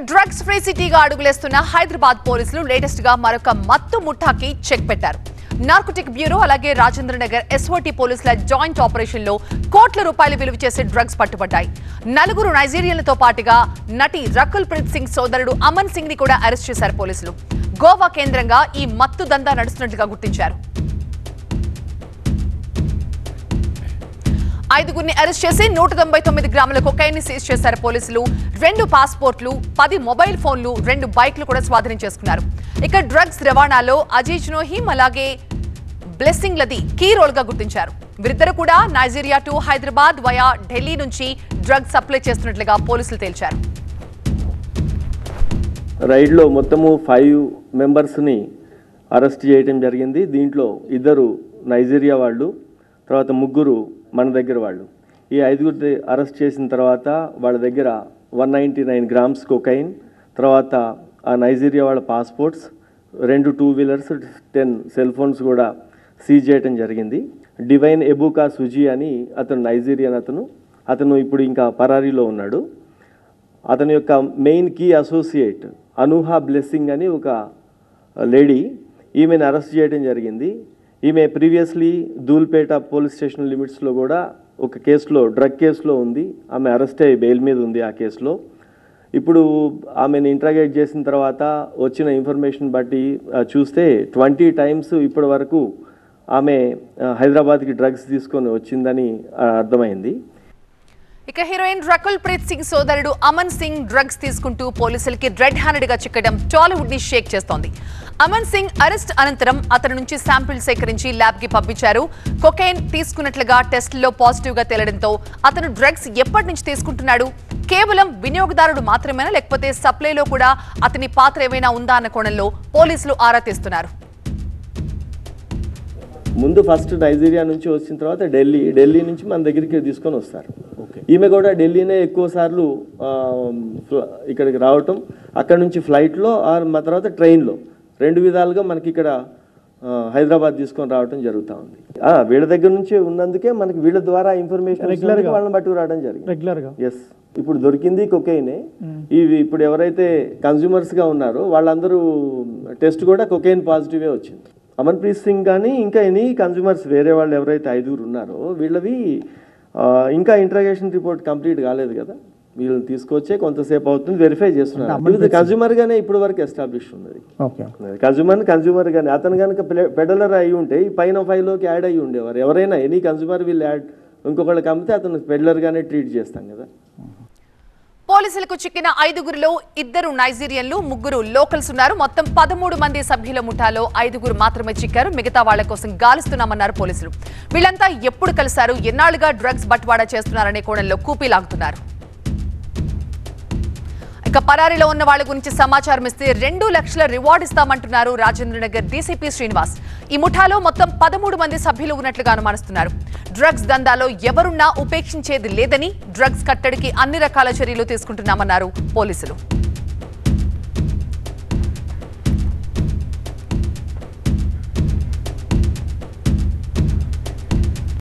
Drugs free సిటీగా అడుగులేస్తున్న హైదరాబాద్ పోలీసులు latest గా మరొక మత్తు ముఠాకి చెక్ పెట్టారు. నార్కోటిక్ బ్యూరో అలాగే రాజేంద్ర నగర్ ఎస్ఓటీ పోలీసుల జాయింట్ ఆపరేషన్ లో కోట్ల రూపాయలు విలువ చేసే డ్రగ్స్ పట్టుబడ్డాయి. నలుగురు నైజీరియన్లతో పాటుగా నటి రకుల్ ప్రీత్ సింగ్ సోదరుడు అమన్ సింగ్ ని కూడా అరెస్ట్ చేశారు పోలీసులు. గోవా కేంద్రంగా ఈ మత్తు దందా నడుస్తున్నట్లుగా గుర్తించారు. ఐదుగురిని అరెస్ట్ చేసి 199 గ్రాముల కొకైన్ ని సీజ్ చేశారు పోలీసులు. 2 పాస్పోర్ట్లు, 10 మొబైల్ ఫోన్లు, 2 బైక్లు కూడా స్వాధీనం చేసుకున్నారు. ఇక డ్రగ్స్ రవాణాలో అజయ్ జునోహిమ్ అలాగే బ్లెస్సింగ్ లది కీ రోల్ గా గుర్తించారు. వీరిద్దరు కూడా Nigeria to Hyderabad via Delhi నుంచి డ్రగ్స్ సప్లై చేస్తున్నట్లుగా పోలీసులు తేల్చారు. రైడ్ లో మొత్తము 5 మెంబర్స్ ని అరెస్ట్ చేయడం జరిగింది. దీంట్లో 2 నైజీరియా వాళ్ళు, తర్వాత 3 మన దగ్గర వాళ్ళు. ఈ 5గురిని అరెస్ట్ చేసిన తర్వాత వాళ్ళ దగ్గర 199 గ్రామ్స్ కొకైన్, తర్వాత ఆ నైజీరియా వాళ్ళ పాస్పోర్ట్స్, 2 2 వీలర్స్, 10 సెల్ ఫోన్స్ కూడా సీజ్ చేయడం జరిగింది. డివైన్ ఎబుకా సుజీ అని అతను నైజీరియన్ అతను ఇప్పుడు ఇంకా పరారీలో ఉన్నాడు. అతని యొక్క మెయిన్ కీ అసోసియేట్ అనుహా బ్లెస్సింగ్ అని ఒక లేడీ, ఈమెను అరెస్ట్ చేయడం జరిగింది. ఈమె ప్రీవియస్లీ ధూల్పేట పోలీస్ స్టేషన్ లిమిట్స్లో కూడా ఒక కేసులో డ్రగ్ కేసులో ఉంది. ఆమె అరెస్ట్ అయ్యి బెయిల్ మీద ఉంది ఆ కేసులో. ఇప్పుడు ఆమెను ఇంట్రాగేట్ చేసిన తర్వాత వచ్చిన ఇన్ఫర్మేషన్ బట్టి చూస్తే 20 టైమ్స్ ఇప్పటి వరకు ఆమె హైదరాబాద్కి డ్రగ్స్ తీసుకొని వచ్చిందని అర్థమైంది. ఇక హీరోయిన్ రకుల్ ప్రీత్ సింగ్ సోదరుడు అమన్ సింగ్ డ్రగ్స్ తీసుకుంటూ పోలీసులకి రెడ్ హ్యాండెడ్ గా చిక్కడం టాలీవుడ్ ని షేక్ చేస్తోంది. అమన్ సింగ్ అరెస్ట్ అనంతరం అతని నుంచి శాంపిల్ సేకరించి ల్యాబ్ కి పంపించారు. కొకైన్ తీసుకున్నట్లుగా టెస్టుల్లో పాజిటివ్ గా తేలడంతో అతను డ్రగ్స్ ఎప్పటి నుంచి తీసుకుంటున్నాడు, కేవలం వినియోగదారుడు మాత్రమేనా లేకపోతే సప్లైలో కూడా అతని పాత్ర ఏమైనా ఉందా అన్న కోణంలో పోలీసులు ఆరా తీస్తున్నారు. ముందు ఫస్ట్ నైజీరియా నుంచి వచ్చిన తర్వాత ఢిల్లీ నుంచి మన దగ్గరికి తీసుకొని వస్తారు. ఈమె కూడా ఢిల్లీనే ఎక్కువ సార్లు ఇక్కడికి రావటం, అక్కడ నుంచి ఫ్లైట్లో మా తర్వాత ట్రైన్లో 2 విధాలుగా మనకి ఇక్కడ హైదరాబాద్ తీసుకొని రావడం జరుగుతూ ఉంది. వీళ్ళ దగ్గర నుంచి ఉన్నందుకే మనకి వీళ్ళ ద్వారా ఇన్ఫర్మేషన్ వాళ్ళని పట్టుకు రావడం జరిగింది రెగ్యులర్గా. ఎస్, ఇప్పుడు దొరికింది కొకైనే. ఇవి ఇప్పుడు ఎవరైతే కన్జ్యూమర్స్గా ఉన్నారో వాళ్ళందరూ టెస్ట్ కూడా కొకైన్ పాజిటివే వచ్చింది. అమన్ ప్రీత్ సింగ్ కానీ ఇంకా ఎనీ కన్జ్యూమర్స్ వేరే వాళ్ళు ఎవరైతే 5 ఉన్నారో వీళ్ళవి ఇంకా ఇంట్రాగేషన్ రిపోర్ట్ కంప్లీట్ కాలేదు కదా, వీళ్ళని తీసుకొచ్చే కొంతసేపు అవుతుంది, వెరిఫై చేస్తున్నారు. కన్జ్యూమర్ గానే ఇప్పుడు వరకు ఎస్టాబ్లిష్ ఉన్నది. కన్జ్యూమర్ గానే అతను కనుక పెడలర్ అయి ఉంటే ఈ పైన 5లోకి యాడ్ అయ్యి ఉండేవారు. ఎవరైనా ఎనీ కన్జ్యూమర్ వీళ్ళు యాడ్ ఇంకొకళ్ళకి అమ్మితే అతను పెడలర్ గానే ట్రీట్ చేస్తాం కదా. పోలీసులకు చిక్కిన 5గురిలో 2 నైజీరియన్లు, 3 లోకల్స్ ఉన్నారు. మొత్తం 13 మంది సభ్యుల ముఠాలో 5గురు మాత్రమే చిక్కారు. మిగతా వాళ్ల కోసం గాలిస్తున్నామన్నారు పోలీసులు. వీళ్ళంతా ఎప్పుడు కలిశారు, ఎన్నాళ్లుగా డ్రగ్స్ బట్వాడా చేస్తున్నారనే కోణంలో కూపీ లాగుతున్నారు. ఇక పరారీలో ఉన్న వాళ్ళ గురించి సమాచారం ఇస్తే 2 లక్షల రివార్డు ఇస్తామంటున్నారు రాజేంద్ర నగర్ డీసీపీ శ్రీనివాస్. ఈ ముఠాలో మొత్తం 13 మంది సభ్యులు ఉన్నట్లుగా అనుమానిస్తున్నారు. డ్రగ్స్ దందాలో ఎవరున్నా ఉపేక్షించేది లేదని, డ్రగ్స్ కట్టడికి అన్ని రకాల చర్యలు తీసుకుంటున్నామన్నారు పోలీసులు.